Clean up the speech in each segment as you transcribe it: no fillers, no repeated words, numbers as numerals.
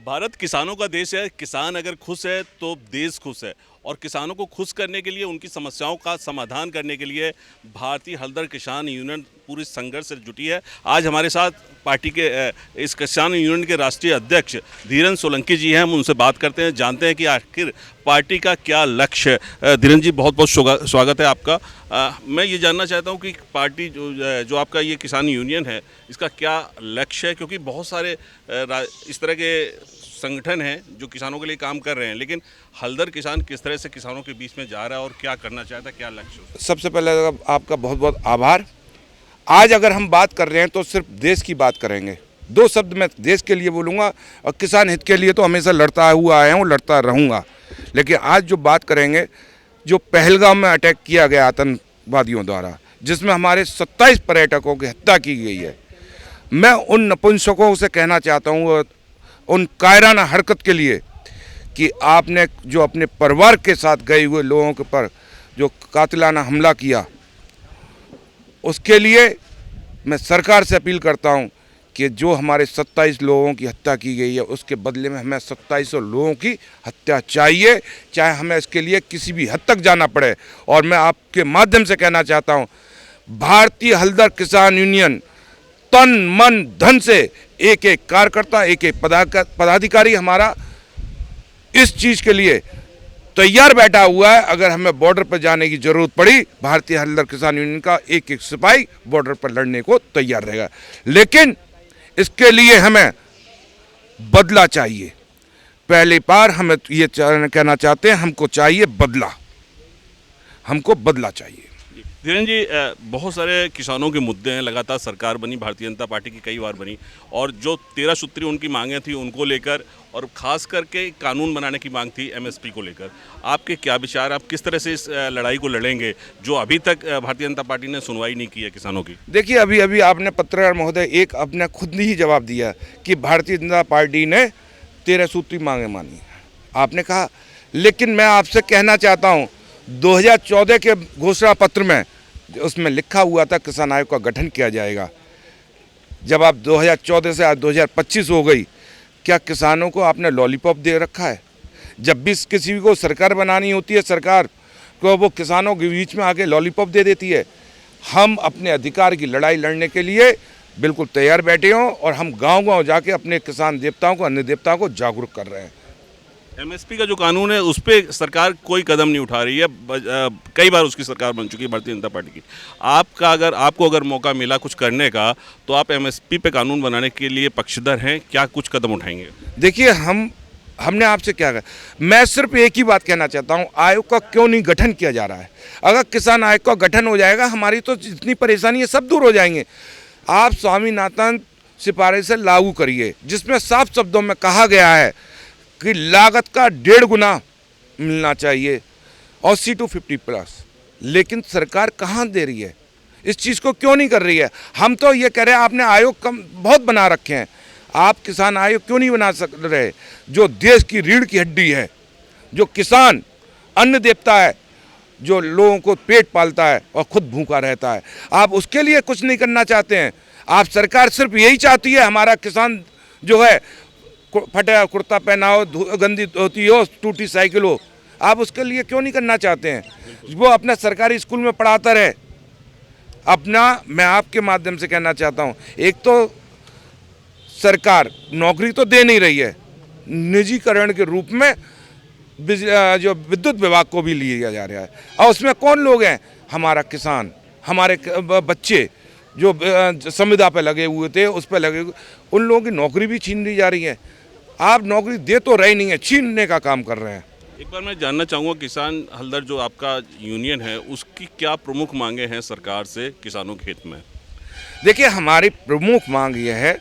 भारत किसानों का देश है। किसान अगर खुश है तो देश खुश है। और किसानों को खुश करने के लिए, उनकी समस्याओं का समाधान करने के लिए भारतीय हलदर किसान यूनियन पूरी संघर्ष से जुटी है। आज हमारे साथ पार्टी के इस किसान यूनियन के राष्ट्रीय अध्यक्ष धीरेन्द्र सोलंकी जी हैं। हम उनसे बात करते हैं, जानते हैं कि आखिर पार्टी का क्या लक्ष्य है। धीरेन्द्र जी, बहुत बहुत स्वागत है आपका। मैं ये जानना चाहता हूँ कि पार्टी जो आपका ये किसान यूनियन है, इसका क्या लक्ष्य है, क्योंकि बहुत सारे इस तरह के संगठन हैं जो किसानों के लिए काम कर रहे हैं, लेकिन हलदर किसान किस तरह से किसानों के बीच में जा रहा है और क्या करना चाहता है, क्या लक्ष्य? सबसे पहले आपका बहुत बहुत आभार। आज अगर हम बात कर रहे हैं तो सिर्फ देश की बात करेंगे। दो शब्द मैं देश के लिए बोलूँगा, और किसान हित के लिए तो हमेशा लड़ता हुआ आया हूँ, लड़ता रहूँगा। लेकिन आज जो बात करेंगे, जो पहलगाम में अटैक किया गया आतंकवादियों द्वारा, जिसमें हमारे 27 पर्यटकों की हत्या की गई है, मैं उन नपुंसकों से कहना चाहता हूँ, उन कायराना हरकत के लिए, कि आपने जो अपने परिवार के साथ गए हुए लोगों के पर जो कातिलाना हमला किया, उसके लिए मैं सरकार से अपील करता हूं कि जो हमारे 27 लोगों की हत्या की गई है, उसके बदले में हमें 2700 लोगों की हत्या चाहिए, चाहे हमें इसके लिए किसी भी हद तक जाना पड़े। और मैं आपके माध्यम से कहना चाहता हूं, भारतीय हलदर किसान यूनियन तन मन धन से, एक एक कार्यकर्ता, एक एक पदाधिकारी हमारा इस चीज़ के लिए तैयार बैठा हुआ है। अगर हमें बॉर्डर पर जाने की जरूरत पड़ी, भारतीय हलदर किसान यूनियन का एक एक सिपाही बॉर्डर पर लड़ने को तैयार रहेगा। लेकिन इसके लिए हमें बदला चाहिए। पहली बार हमें ये कहना चाहते हैं, हमको चाहिए बदला, हमको बदला चाहिए। धीरेन्द्र जी, बहुत सारे किसानों के मुद्दे हैं। लगातार सरकार बनी, भारतीय जनता पार्टी की कई बार बनी, और जो 13 सूत्री उनकी मांगें थी उनको लेकर, और ख़ास करके कानून बनाने की मांग थी एमएसपी को लेकर। आपके क्या विचार, आप किस तरह से इस लड़ाई को लड़ेंगे जो अभी तक भारतीय जनता पार्टी ने सुनवाई नहीं की है किसानों की? देखिए, अभी अभी आपने पत्रकार महोदय एक अपने खुद ही जवाब दिया कि भारतीय जनता पार्टी ने 13 सूत्री मांगें मानी, आपने कहा। लेकिन मैं आपसे कहना चाहता हूँ, 2014 के घोषणा पत्र में उसमें लिखा हुआ था किसान आयोग का गठन किया जाएगा। जब आप 2014 से आज 2025 हो गई, क्या किसानों को आपने लॉलीपॉप दे रखा है? जब भी किसी को सरकार बनानी होती है, सरकार को वो किसानों के बीच में आके लॉलीपॉप दे देती है। हम अपने अधिकार की लड़ाई लड़ने के लिए बिल्कुल तैयार बैठे हों, और हम गांव-गांव जाके अपने किसान देवताओं को, अन्य देवताओं को जागरूक कर रहे हैं। एमएसपी का जो कानून है उस पर सरकार कोई कदम नहीं उठा रही है। कई बार उसकी सरकार बन चुकी है भारतीय जनता पार्टी की। आपको अगर मौका मिला कुछ करने का, तो आप एमएसपी पे कानून बनाने के लिए पक्षधर हैं, क्या कुछ कदम उठाएंगे? देखिए, हमने आपसे क्या कहा, मैं सिर्फ एक ही बात कहना चाहता हूँ, आयोग का क्यों नहीं गठन किया जा रहा है? अगर किसान आयोग का गठन हो जाएगा, हमारी तो जितनी परेशानी है सब दूर हो जाएंगे। आप स्वामीनाथन सिफारिश से लागू करिए, जिसमें साफ शब्दों में कहा गया है कि लागत का 1.5 गुना मिलना चाहिए, और C250+। लेकिन सरकार कहाँ दे रही है? इस चीज़ को क्यों नहीं कर रही है? हम तो ये कह रहे हैं, आपने आयोग कम बहुत बना रखे हैं, आप किसान आयोग क्यों नहीं बना सक रहे? जो देश की रीढ़ की हड्डी है, जो किसान अन्न देवता है, जो लोगों को पेट पालता है और खुद भूखा रहता है, आप उसके लिए कुछ नहीं करना चाहते हैं। आप सरकार सिर्फ यही चाहती है, हमारा किसान जो है फटा कुर्ता पहना हो, गंदी धोती हो, टूटी साइकिल हो, आप उसके लिए क्यों नहीं करना चाहते हैं? वो अपना सरकारी स्कूल में पढ़ाता रहे अपना। मैं आपके माध्यम से कहना चाहता हूँ, एक तो सरकार नौकरी तो दे नहीं रही है, निजीकरण के रूप में जो विद्युत विभाग को भी लिया जा रहा है, और उसमें कौन लोग हैं? हमारा किसान, हमारे बच्चे जो संविदा पे लगे हुए थे, उस पर लगे हुए, उन लोगों की नौकरी भी छीन ली जा रही है। आप नौकरी दे तो रहे नहीं है, छीनने का काम कर रहे हैं। एक बार मैं जानना चाहूँगा, किसान हलदर जो आपका यूनियन है, उसकी क्या प्रमुख मांगे हैं सरकार से किसानों के हित में? देखिए, हमारी प्रमुख मांग यह है,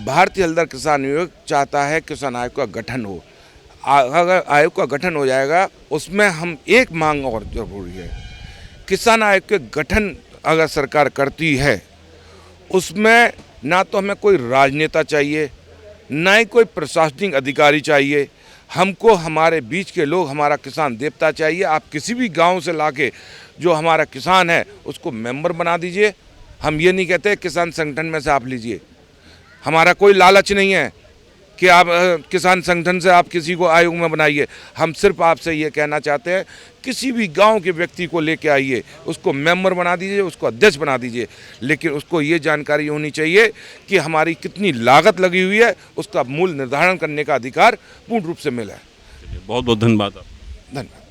भारतीय हलदर किसान यूनियन चाहता है किसान आयोग का गठन हो। अगर आयोग का गठन हो जाएगा, उसमें हम एक मांग और जरूरी है, किसान आयोग के गठन अगर सरकार करती है, उसमें ना तो हमें कोई राजनेता चाहिए, ना ही कोई प्रशासनिक अधिकारी चाहिए, हमको हमारे बीच के लोग, हमारा किसान देवता चाहिए। आप किसी भी गांव से लाके जो हमारा किसान है उसको मेंबर बना दीजिए। हम ये नहीं कहते किसान संगठन में से आप लीजिए, हमारा कोई लालच नहीं है। कि आप किसान संगठन से आप किसी को आयोग में बनाइए। हम सिर्फ आपसे ये कहना चाहते हैं, किसी भी गांव के व्यक्ति को लेके आइए, उसको मेंबर बना दीजिए, उसको अध्यक्ष बना दीजिए, लेकिन उसको ये जानकारी होनी चाहिए कि हमारी कितनी लागत लगी हुई है, उसका मूल निर्धारण करने का अधिकार पूर्ण रूप से मिला है। बहुत बहुत धन्यवाद आप। धन्यवाद।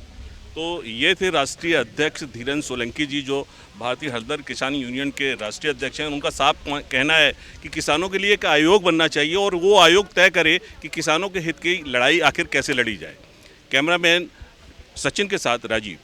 तो ये थे राष्ट्रीय अध्यक्ष धीरेन्द्र सोलंकी जी, जो भारतीय हलदर किसान यूनियन के राष्ट्रीय अध्यक्ष हैं। उनका साफ कहना है कि किसानों के लिए एक आयोग बनना चाहिए और वो आयोग तय करे कि किसानों के हित की लड़ाई आखिर कैसे लड़ी जाए। कैमरामैन सचिन के साथ राजीव।